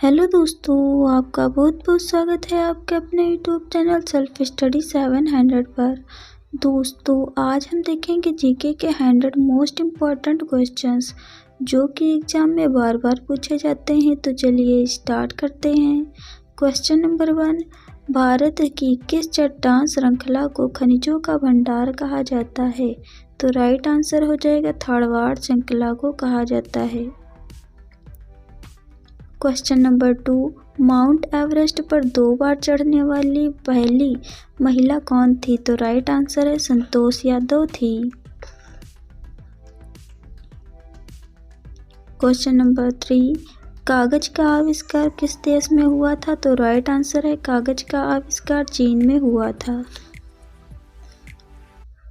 Hello दोस्तों, आपका बहुत बहुत स्वागत है आपके अपने यूट्यूब चैनल सेल्फ स्टडी 700 पर। दोस्तों, आज हम देखेंगे जीके के 100 मोस्ट इम्पॉर्टेंट क्वेश्चंस जो कि एग्जाम में बार बार पूछे जाते हैं। तो चलिए स्टार्ट करते हैं। क्वेश्चन नंबर 1, भारत की किस चट्टान श्रृंखला को खनिजों का भंडार कहा जाता है? तो राइट आंसर हो जाएगा थारवाड़ श्रृंखला को कहा जाता है। क्वेश्चन नंबर 2, माउंट एवरेस्ट पर 2 बार चढ़ने वाली पहली महिला कौन थी? तो राइट आंसर है संतोष यादव थी। क्वेश्चन नंबर 3, कागज का आविष्कार किस देश में हुआ था? तो राइट आंसर है कागज का आविष्कार चीन में हुआ था।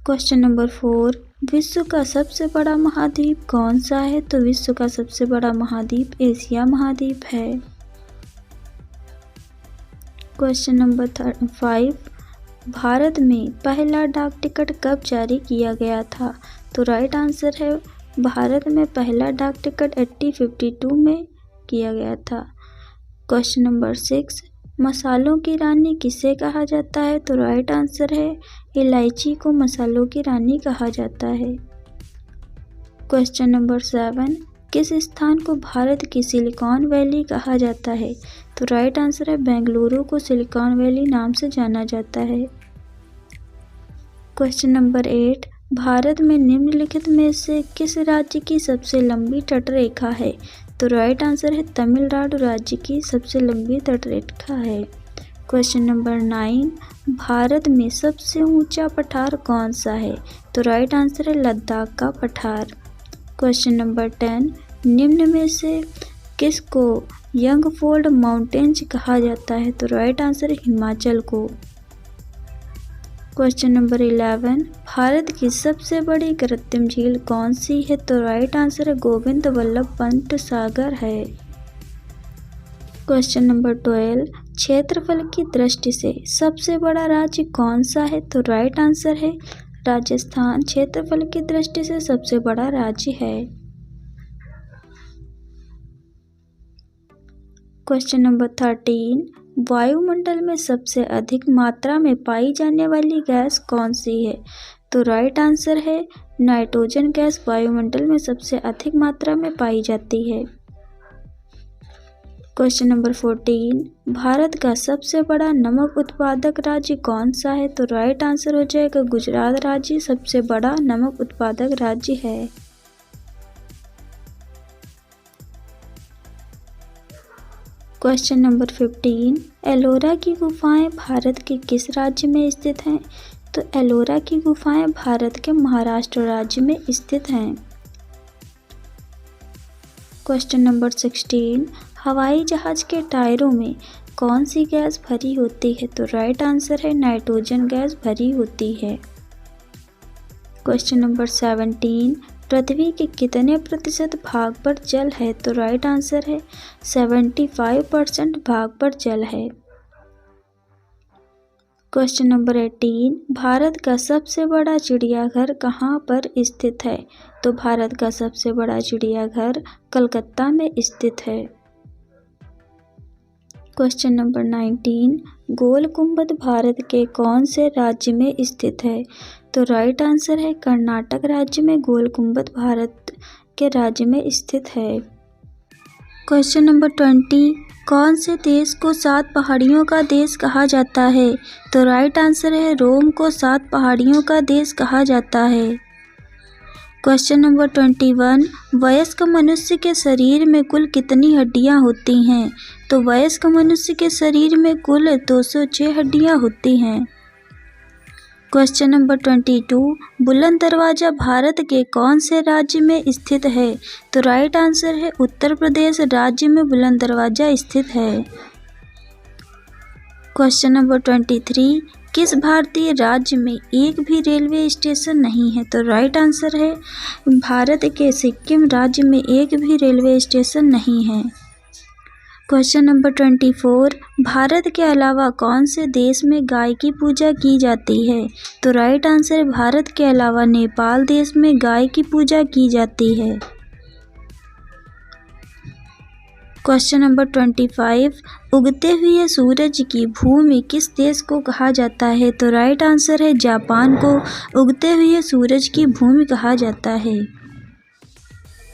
क्वेश्चन नंबर 4, विश्व का सबसे बड़ा महाद्वीप कौन सा है? तो विश्व का सबसे बड़ा महाद्वीप एशिया महाद्वीप है। क्वेश्चन नंबर 5, भारत में पहला डाक टिकट कब जारी किया गया था? तो राइट आंसर है भारत में पहला डाक टिकट 1852 में किया गया था। क्वेश्चन नंबर 6, मसालों की रानी किसे कहा जाता है? तो राइट आंसर है इलायची को मसालों की रानी कहा जाता है। क्वेश्चन नंबर 7, किस स्थान को भारत की सिलिकॉन वैली कहा जाता है? तो राइट आंसर है बेंगलुरु को सिलिकॉन वैली नाम से जाना जाता है। क्वेश्चन नंबर 8, भारत में निम्नलिखित में से किस राज्य की सबसे लंबी तटरेखा है? तो राइट आंसर है तमिलनाडु राज्य की सबसे लंबी तटरेखा है। क्वेश्चन नंबर 9, भारत में सबसे ऊंचा पठार कौन सा है? तो राइट आंसर है लद्दाख का पठार। क्वेश्चन नंबर 10, निम्न में से किसको यंगफोल्ड माउंटेन्स कहा जाता है? तो राइट आंसर है हिमाचल को। क्वेश्चन नंबर 11, भारत की सबसे बड़ी कृत्रिम झील कौन सी है? तो राइट आंसर है गोविंद वल्लभ पंत सागर है। क्वेश्चन नंबर 12, क्षेत्रफल की दृष्टि से सबसे बड़ा राज्य कौन सा है? तो राइट आंसर है राजस्थान क्षेत्रफल की दृष्टि से सबसे बड़ा राज्य है। क्वेश्चन नंबर 13, वायुमंडल में सबसे अधिक मात्रा में पाई जाने वाली गैस कौन सी है? तो राइट आंसर है नाइट्रोजन गैस वायुमंडल में सबसे अधिक मात्रा में पाई जाती है। क्वेश्चन नंबर 14, भारत का सबसे बड़ा नमक उत्पादक राज्य कौन सा है? तो राइट आंसर हो जाएगा गुजरात राज्य सबसे बड़ा नमक उत्पादक राज्य है। क्वेश्चन नंबर 15, एलोरा की गुफाएं भारत के किस राज्य में स्थित हैं? तो एलोरा की गुफाएं भारत के महाराष्ट्र राज्य में स्थित हैं। क्वेश्चन नंबर 16, हवाई जहाज के टायरों में कौन सी गैस भरी होती है? तो राइट आंसर है नाइट्रोजन गैस भरी होती है। क्वेश्चन नंबर 17, पृथ्वी के कितने प्रतिशत भाग पर जल है? तो राइट आंसर है 75% भाग पर जल है। क्वेश्चन नंबर 18, भारत का सबसे बड़ा चिड़ियाघर कहाँ पर स्थित है? तो भारत का सबसे बड़ा चिड़ियाघर कलकत्ता में स्थित है। क्वेश्चन नंबर 19, गोल गुंबद भारत के कौन से राज्य में स्थित है? तो राइट आंसर है कर्नाटक राज्य में गोल गुंबद भारत के राज्य में स्थित है। क्वेश्चन नंबर 20, कौन से देश को 7 पहाड़ियों का देश कहा जाता है? तो राइट आंसर है रोम को 7 पहाड़ियों का देश कहा जाता है। क्वेश्चन नंबर 21, वयस्क मनुष्य के शरीर में कुल कितनी हड्डियां होती हैं? तो वयस्क मनुष्य के शरीर में कुल 206 हड्डियां होती हैं। क्वेश्चन नंबर 22, बुलंद दरवाजा भारत के कौन से राज्य में स्थित है? तो राइट आंसर है उत्तर प्रदेश राज्य में बुलंद दरवाजा स्थित है। क्वेश्चन नंबर 23, किस भारतीय राज्य में एक भी रेलवे स्टेशन नहीं है? तो राइट आंसर है भारत के सिक्किम राज्य में एक भी रेलवे स्टेशन नहीं है। क्वेश्चन नंबर 24, भारत के अलावा कौन से देश में गाय की पूजा की जाती है? तो राइट आंसर है भारत के अलावा नेपाल देश में गाय की पूजा की जाती है। क्वेश्चन नंबर 25, उगते हुए सूरज की भूमि किस देश को कहा जाता है? तो राइट आंसर है जापान को उगते हुए सूरज की भूमि कहा जाता है।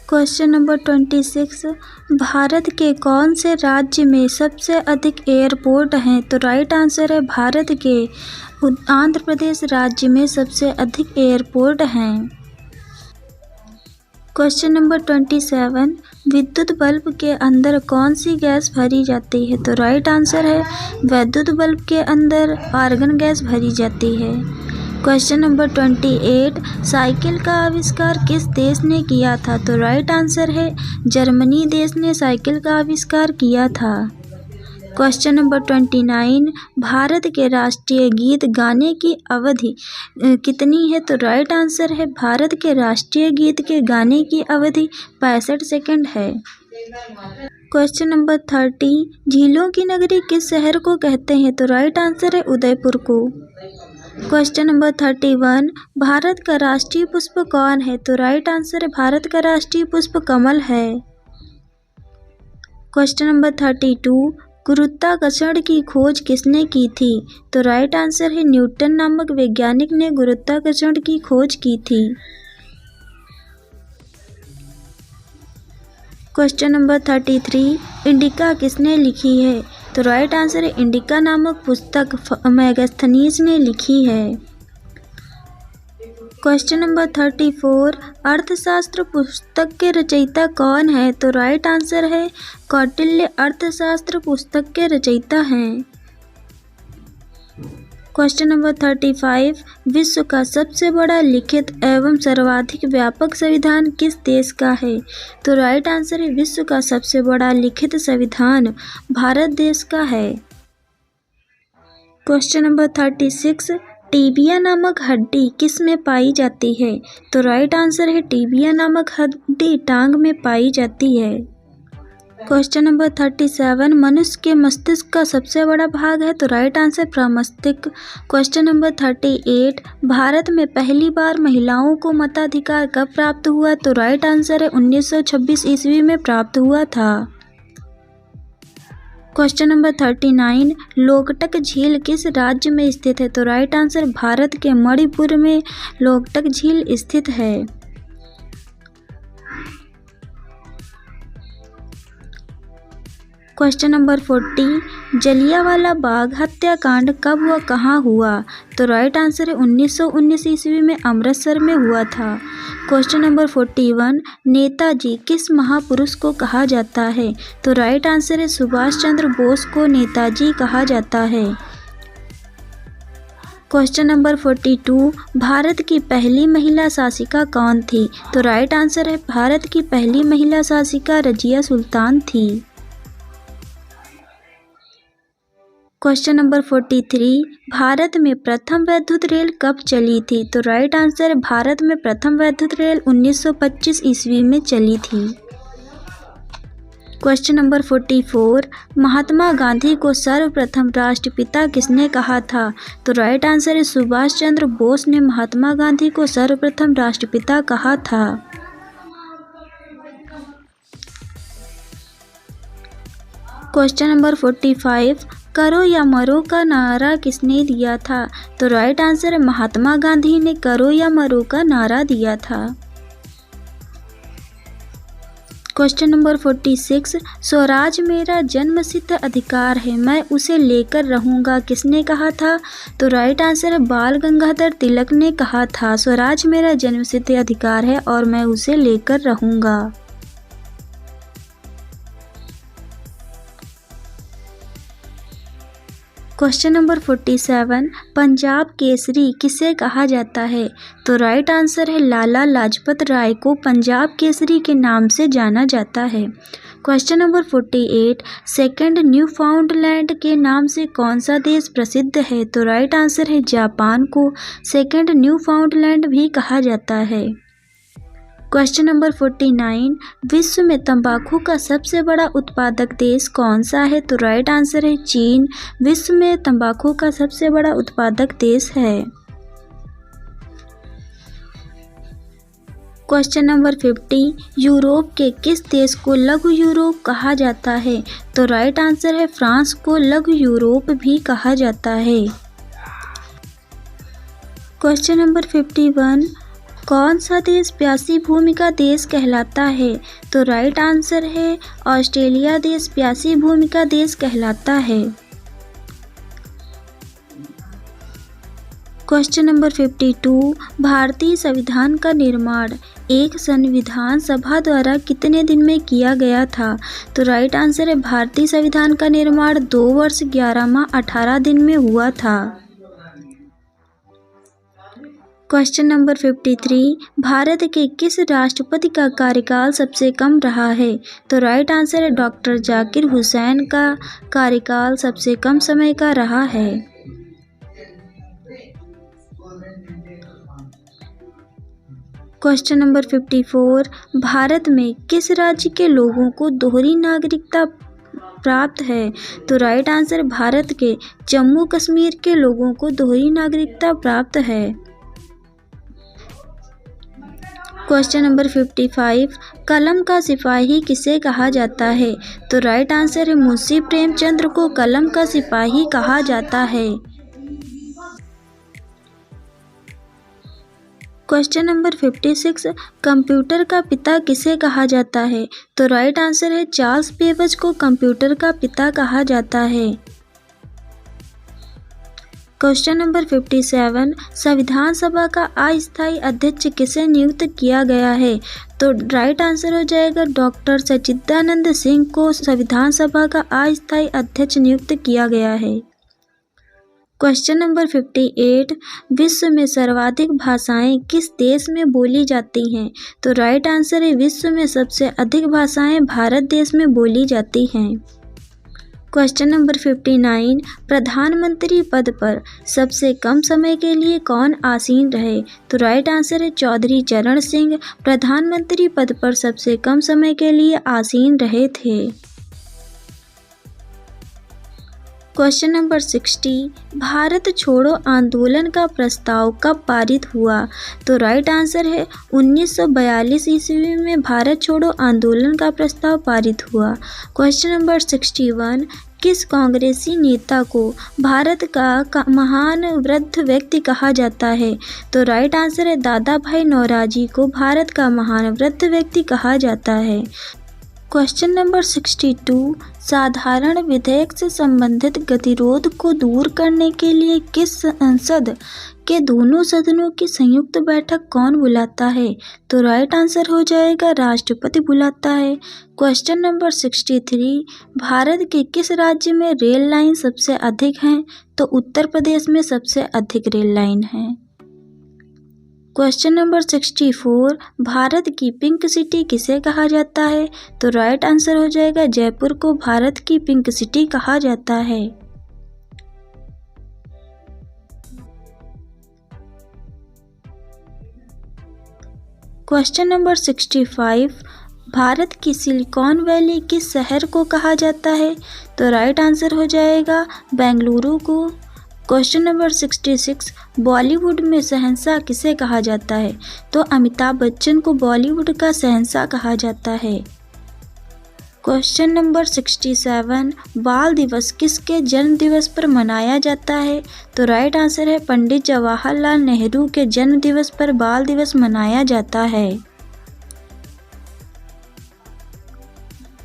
क्वेश्चन नंबर 26, भारत के कौन से राज्य में सबसे अधिक एयरपोर्ट हैं? तो राइट आंसर है भारत के आंध्र प्रदेश राज्य में सबसे अधिक एयरपोर्ट हैं। क्वेश्चन नंबर 27, विद्युत बल्ब के अंदर कौन सी गैस भरी जाती है? तो राइट आंसर है विद्युत बल्ब के अंदर आर्गन गैस भरी जाती है। क्वेश्चन नंबर 28, साइकिल का आविष्कार किस देश ने किया था? तो राइट आंसर है जर्मनी देश ने साइकिल का आविष्कार किया था। क्वेश्चन नंबर 29, भारत के राष्ट्रीय गीत गाने की अवधि कितनी है? तो राइट आंसर है भारत के राष्ट्रीय गीत के गाने की अवधि 65 सेकंड है। क्वेश्चन नंबर 30, झीलों की नगरी किस शहर को कहते हैं? तो राइट आंसर है उदयपुर को। क्वेश्चन नंबर 31, भारत का राष्ट्रीय पुष्प कौन है? तो राइट आंसर है भारत का राष्ट्रीय पुष्प कमल है। क्वेश्चन नंबर 32, गुरुत्वाकर्षण की खोज किसने की थी? तो राइट आंसर है न्यूटन नामक वैज्ञानिक ने गुरुत्वाकर्षण की खोज की थी। क्वेश्चन नंबर 33, इंडिका किसने लिखी है? तो राइट आंसर है इंडिका नामक पुस्तक मेगास्थनीज ने लिखी है। क्वेश्चन नंबर 34, अर्थशास्त्र पुस्तक के रचयिता कौन है? तो राइट आंसर है कौटिल्य अर्थशास्त्र पुस्तक के रचयिता हैं। क्वेश्चन नंबर 35, विश्व का सबसे बड़ा लिखित एवं सर्वाधिक व्यापक संविधान किस देश का है? तो राइट आंसर है विश्व का सबसे बड़ा लिखित संविधान भारत देश का है। क्वेश्चन नंबर 36, टीबिया नामक हड्डी किस में पाई जाती है? तो राइट आंसर है टीबिया नामक हड्डी टांग में पाई जाती है। क्वेश्चन नंबर 37, मनुष्य के मस्तिष्क का सबसे बड़ा भाग है? तो राइट आंसर प्रमस्तिष्क। क्वेश्चन नंबर 38, भारत में पहली बार महिलाओं को मताधिकार कब प्राप्त हुआ? तो राइट आंसर है 1926 ईस्वी में प्राप्त हुआ था। क्वेश्चन नंबर 39, लोकटक झील किस राज्य में स्थित है? तो राइट आंसर भारत के मणिपुर में लोकटक झील स्थित है। क्वेश्चन नंबर 40, जलियांवाला बाग हत्याकांड कब व कहाँ हुआ? तो राइट आंसर है 1919 ईस्वी में अमृतसर में हुआ था। क्वेश्चन नंबर 41, नेताजी किस महापुरुष को कहा जाता है? तो राइट आंसर है सुभाष चंद्र बोस को नेताजी कहा जाता है। क्वेश्चन नंबर 42, भारत की पहली महिला शासिका कौन थी? तो राइट आंसर है भारत की पहली महिला शासिका रजिया सुल्तान थी। क्वेश्चन नंबर 43, भारत में प्रथम वैद्युत रेल कब चली थी? तो राइट आंसर है भारत में प्रथम वैद्युत रेल 1925 ईस्वी में चली थी। क्वेश्चन नंबर 44, महात्मा गांधी को सर्वप्रथम राष्ट्रपिता किसने कहा था? तो राइट आंसर है सुभाष चंद्र बोस ने महात्मा गांधी को सर्वप्रथम राष्ट्रपिता कहा था। क्वेश्चन नंबर 45, करो या मरो का नारा किसने दिया था? तो राइट आंसर है महात्मा गांधी ने करो या मरो का नारा दिया था। क्वेश्चन नंबर 46, स्वराज मेरा जन्मसिद्ध अधिकार है, मैं उसे लेकर रहूँगा किसने कहा था? तो राइट आंसर है बाल गंगाधर तिलक ने कहा था स्वराज मेरा जन्मसिद्ध अधिकार है और मैं उसे लेकर रहूँगा। क्वेश्चन नंबर 47, पंजाब केसरी किसे कहा जाता है? तो राइट आंसर है लाला लाजपत राय को पंजाब केसरी के नाम से जाना जाता है। क्वेश्चन नंबर 48, सेकंड न्यूफाउंडलैंड के नाम से कौन सा देश प्रसिद्ध है? तो राइट आंसर है जापान को सेकंड न्यूफाउंडलैंड भी कहा जाता है। क्वेश्चन नंबर 49, विश्व में तंबाकू का सबसे बड़ा उत्पादक देश कौन सा है? तो राइट आंसर है चीन विश्व में तंबाकू का सबसे बड़ा उत्पादक देश है। क्वेश्चन नंबर 50, यूरोप के किस देश को लघु यूरोप कहा जाता है? तो राइट आंसर है फ्रांस को लघु यूरोप भी कहा जाता है। क्वेश्चन नंबर 51, कौन सा देश प्यासी भूमि का देश कहलाता है? तो राइट आंसर है ऑस्ट्रेलिया देश प्यासी भूमि का देश कहलाता है। क्वेश्चन नंबर 52, भारतीय संविधान का निर्माण एक संविधान सभा द्वारा कितने दिन में किया गया था? तो राइट आंसर है भारतीय संविधान का निर्माण 2 वर्ष 11 माह 18 दिन में हुआ था। क्वेश्चन नंबर 53, भारत के किस राष्ट्रपति का कार्यकाल सबसे कम रहा है? तो राइट आंसर है डॉक्टर जाकिर हुसैन का कार्यकाल सबसे कम समय का रहा है। क्वेश्चन नंबर 54, भारत में किस राज्य के लोगों को दोहरी नागरिकता प्राप्त है? तो राइट आंसर भारत के जम्मू कश्मीर के लोगों को दोहरी नागरिकता प्राप्त है। क्वेश्चन नंबर 55, कलम का सिपाही किसे कहा जाता है? तो राइट आंसर है मुंशी प्रेमचंद को कलम का सिपाही कहा जाता है। क्वेश्चन नंबर 56, कंप्यूटर का पिता किसे कहा जाता है? तो राइट आंसर है चार्ल्स बेबेज को कंप्यूटर का पिता कहा जाता है। क्वेश्चन नंबर 57, संविधान सभा का अस्थायी अध्यक्ष किसे नियुक्त किया गया है? तो राइट आंसर हो जाएगा डॉक्टर सच्चिदानंद सिंह को संविधान सभा का अस्थायी अध्यक्ष नियुक्त किया गया है। क्वेश्चन नंबर 58, विश्व में सर्वाधिक भाषाएं किस देश में बोली जाती हैं? तो राइट आंसर है विश्व में सबसे अधिक भाषाएं भारत देश में बोली जाती हैं। क्वेश्चन नंबर 59, प्रधानमंत्री पद पर सबसे कम समय के लिए कौन आसीन रहे? तो राइट आंसर है चौधरी चरण सिंह प्रधानमंत्री पद पर सबसे कम समय के लिए आसीन रहे थे। क्वेश्चन नंबर 60, भारत छोड़ो आंदोलन का प्रस्ताव कब पारित हुआ? तो राइट आंसर है 1942 ईस्वी में भारत छोड़ो आंदोलन का प्रस्ताव पारित हुआ। क्वेश्चन नंबर 61, किस कांग्रेसी नेता को भारत का महान वृद्ध व्यक्ति कहा जाता है? तो राइट आंसर है दादा भाई नौरोजी को भारत का महान वृद्ध व्यक्ति कहा जाता है। क्वेश्चन नंबर 62, साधारण विधेयक से संबंधित गतिरोध को दूर करने के लिए किस संसद के दोनों सदनों की संयुक्त बैठक कौन बुलाता है? तो राइट आंसर हो जाएगा राष्ट्रपति बुलाता है। क्वेश्चन नंबर 63, भारत के किस राज्य में रेल लाइन सबसे अधिक हैं? तो उत्तर प्रदेश में सबसे अधिक रेल लाइन है। क्वेश्चन नंबर 64, भारत की पिंक सिटी किसे कहा जाता है? तो राइट आंसर हो जाएगा जयपुर को भारत की पिंक सिटी कहा जाता है। क्वेश्चन नंबर 65, भारत की सिलिकॉन वैली किस शहर को कहा जाता है? तो राइट आंसर हो जाएगा बेंगलुरु को। क्वेश्चन नंबर 66, बॉलीवुड में शहंशाह किसे कहा जाता है? तो अमिताभ बच्चन को बॉलीवुड का शहंशाह कहा जाता है। क्वेश्चन नंबर 67, बाल दिवस किसके जन्म दिवस पर मनाया जाता है? तो राइट आंसर है पंडित जवाहरलाल नेहरू के जन्म दिवस पर बाल दिवस मनाया जाता है।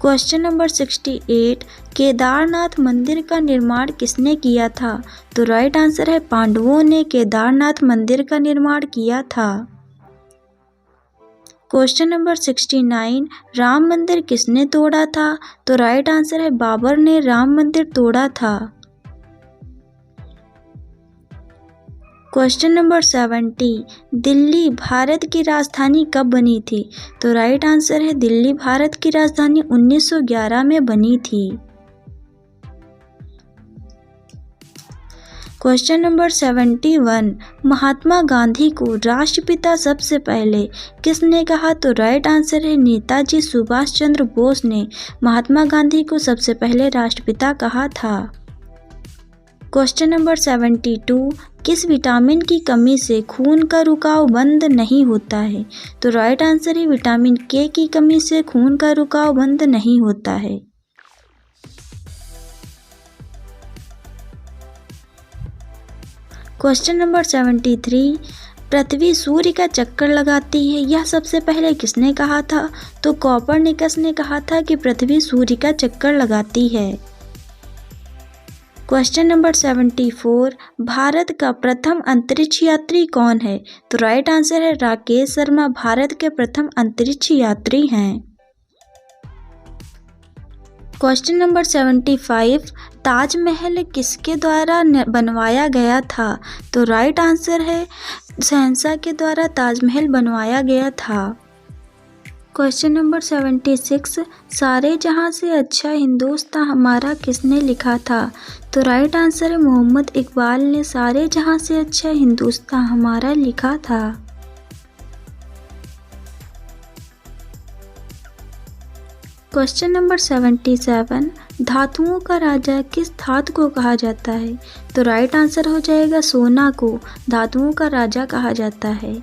क्वेश्चन नंबर 68, केदारनाथ मंदिर का निर्माण किसने किया था? तो राइट आंसर है पांडवों ने केदारनाथ मंदिर का निर्माण किया था। क्वेश्चन नंबर 69, राम मंदिर किसने तोड़ा था? तो राइट आंसर है बाबर ने राम मंदिर तोड़ा था। क्वेश्चन नंबर 70, दिल्ली भारत की राजधानी कब बनी थी? तो राइट आंसर है दिल्ली भारत की राजधानी 1911 में बनी थी। क्वेश्चन नंबर 71, महात्मा गांधी को राष्ट्रपिता सबसे पहले किसने कहा? तो राइट आंसर है नेताजी सुभाष चंद्र बोस ने महात्मा गांधी को सबसे पहले राष्ट्रपिता कहा था। क्वेश्चन नंबर 72, किस विटामिन की कमी से खून का रुकाव बंद नहीं होता है? तो राइट आंसर है विटामिन के की कमी से खून का रुकाव बंद नहीं होता है। क्वेश्चन नंबर 73, पृथ्वी सूर्य का चक्कर लगाती है, यह सबसे पहले किसने कहा था? तो कोपरनिकस ने कहा था कि पृथ्वी सूर्य का चक्कर लगाती है। क्वेश्चन नंबर 74, भारत का प्रथम अंतरिक्ष यात्री कौन है? तो राइट आंसर है राकेश शर्मा भारत के प्रथम अंतरिक्ष यात्री हैं। क्वेश्चन नंबर 75, ताजमहल किसके द्वारा बनवाया गया था? तो राइट आंसर है शहंशाह के द्वारा ताजमहल बनवाया गया था। क्वेश्चन नंबर 76, सारे जहां से अच्छा हिंदुस्तान हमारा किसने लिखा था? तो राइट आंसर है मोहम्मद इकबाल ने सारे जहां से अच्छा हिंदुस्तान हमारा लिखा था। क्वेश्चन नंबर 77, धातुओं का राजा किस धातु को कहा जाता है? तो राइट आंसर हो जाएगा सोना को धातुओं का राजा कहा जाता है।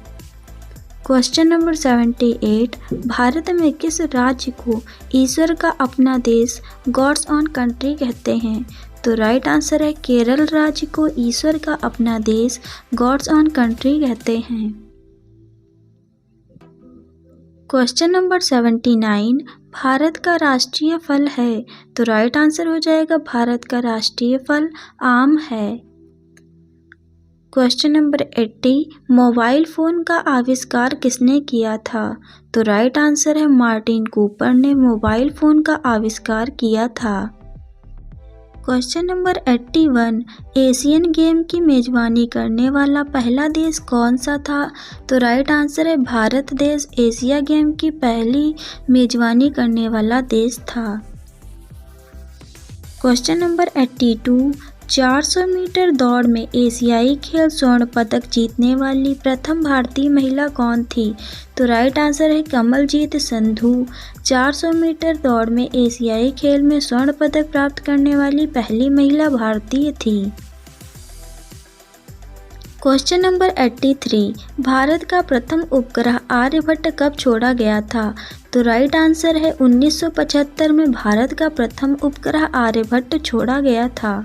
क्वेश्चन नंबर 78, भारत में किस राज्य को ईश्वर का अपना देश गॉड्स ऑन कंट्री कहते हैं? तो राइट आंसर है केरल राज्य को ईश्वर का अपना देश गॉड्स ऑन कंट्री कहते हैं। क्वेश्चन नंबर 79, भारत का राष्ट्रीय फल है? तो राइट आंसर हो जाएगा भारत का राष्ट्रीय फल आम है। क्वेश्चन नंबर 80, मोबाइल फ़ोन का आविष्कार किसने किया था? तो राइट आंसर है मार्टिन कूपर ने मोबाइल फ़ोन का आविष्कार किया था। क्वेश्चन नंबर 81, एशियन गेम की मेज़बानी करने वाला पहला देश कौन सा था? तो राइट आंसर है भारत देश एशिया गेम की पहली मेज़बानी करने वाला देश था। क्वेश्चन नंबर 82, 400 मीटर दौड़ में एशियाई खेल स्वर्ण पदक जीतने वाली प्रथम भारतीय महिला कौन थी? तो राइट आंसर है कमलजीत संधू 400 मीटर दौड़ में एशियाई खेल में स्वर्ण पदक प्राप्त करने वाली पहली महिला भारतीय थी। क्वेश्चन नंबर 83, भारत का प्रथम उपग्रह आर्यभट्ट कब छोड़ा गया था? तो राइट आंसर है 1975 में भारत का प्रथम उपग्रह आर्यभट्ट छोड़ा गया था।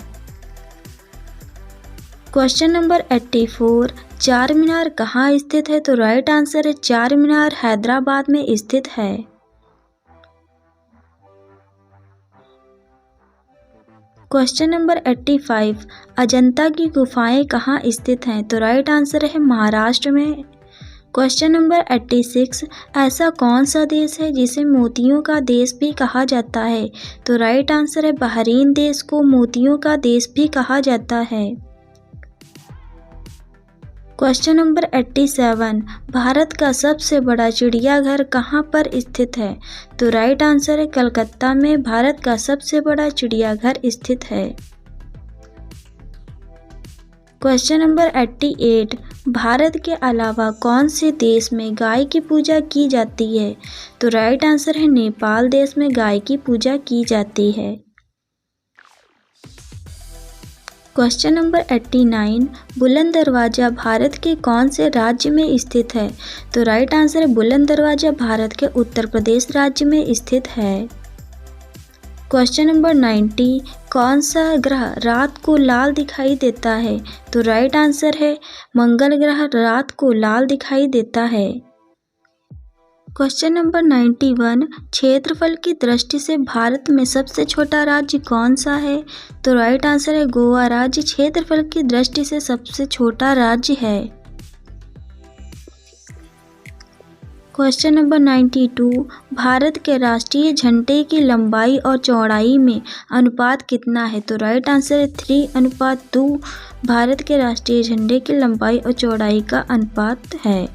क्वेश्चन नंबर 84, चार मीनार कहाँ स्थित है? तो राइट आंसर है चार मीनार हैदराबाद में स्थित है। क्वेश्चन नंबर 85, अजंता की गुफाएं कहाँ स्थित हैं? तो राइट आंसर है महाराष्ट्र में। क्वेश्चन नंबर 86, ऐसा कौन सा देश है जिसे मोतियों का देश भी कहा जाता है? तो राइट आंसर है बहरीन देश को मोतियों का देश भी कहा जाता है। क्वेश्चन नंबर 87, भारत का सबसे बड़ा चिड़ियाघर कहाँ पर स्थित है? तो राइट आंसर है कलकत्ता में भारत का सबसे बड़ा चिड़ियाघर स्थित है। क्वेश्चन नंबर 88, भारत के अलावा कौन से देश में गाय की पूजा की जाती है? तो राइट आंसर है नेपाल देश में गाय की पूजा की जाती है। क्वेश्चन नंबर 89, बुलंद दरवाज़ा भारत के कौन से राज्य में स्थित है? तो राइट आंसर है बुलंद दरवाज़ा भारत के उत्तर प्रदेश राज्य में स्थित है। क्वेश्चन नंबर 90, कौन सा ग्रह रात को लाल दिखाई देता है? तो राइट आंसर है मंगल ग्रह रात को लाल दिखाई देता है। क्वेश्चन नंबर 91, क्षेत्रफल की दृष्टि से भारत में सबसे छोटा राज्य कौन सा है? तो राइट आंसर है गोवा राज्य क्षेत्रफल की दृष्टि से सबसे छोटा राज्य है। क्वेश्चन नंबर 92, भारत के राष्ट्रीय झंडे की लंबाई और चौड़ाई में अनुपात कितना है? तो राइट आंसर है 3:2 भारत के राष्ट्रीय झंडे की लंबाई और चौड़ाई का अनुपात है।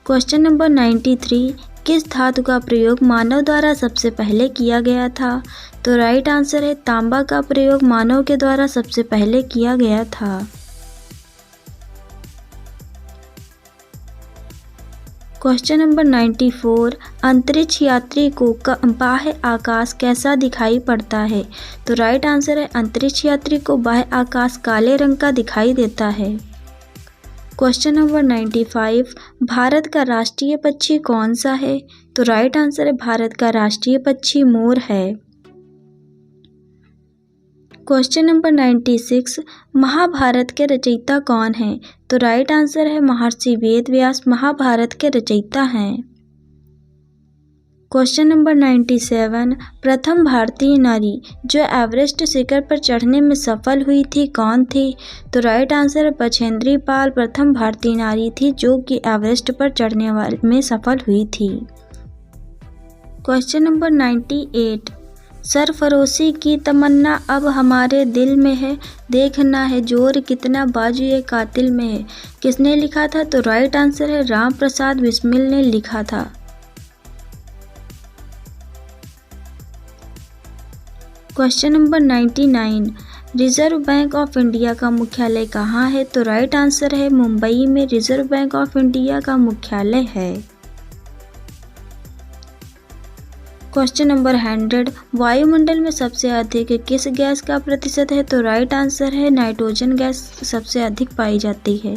क्वेश्चन नंबर 93, किस धातु का प्रयोग मानव द्वारा सबसे पहले किया गया था? तो राइट आंसर है तांबा का प्रयोग मानव के द्वारा सबसे पहले किया गया था। क्वेश्चन नंबर 94, अंतरिक्ष यात्री को बाह्य आकाश कैसा दिखाई पड़ता है? तो राइट आंसर है अंतरिक्ष यात्री को बाह्य आकाश काले रंग का दिखाई देता है। क्वेश्चन नंबर 95, भारत का राष्ट्रीय पक्षी कौन सा है? तो राइट आंसर है भारत का राष्ट्रीय पक्षी मोर है। क्वेश्चन नंबर 96, महाभारत के रचयिता कौन है? तो राइट आंसर है महर्षि वेद व्यास महाभारत के रचयिता हैं। क्वेश्चन नंबर 97, प्रथम भारतीय नारी जो एवरेस्ट शिखर पर चढ़ने में सफल हुई थी कौन थी? तो राइट आंसर है बछेंद्री पाल प्रथम भारतीय नारी थी जो कि एवरेस्ट पर चढ़ने में सफल हुई थी। क्वेश्चन नंबर 98, सरफरोशी की तमन्ना अब हमारे दिल में है, देखना है जोर कितना बाजू ये कातिल में है, किसने लिखा था? तो राइट आंसर है राम प्रसाद बिस्मिल ने लिखा था। Question number 99, reserve bank of India का मुख्यालय कहाँ है? तो राइट आंसर है मुंबई में रिजर्व बैंक ऑफ इंडिया का मुख्यालय है। क्वेश्चन नंबर 100, वायुमंडल में सबसे अधिक किस गैस का प्रतिशत है? तो राइट आंसर है नाइट्रोजन गैस सबसे अधिक पाई जाती है।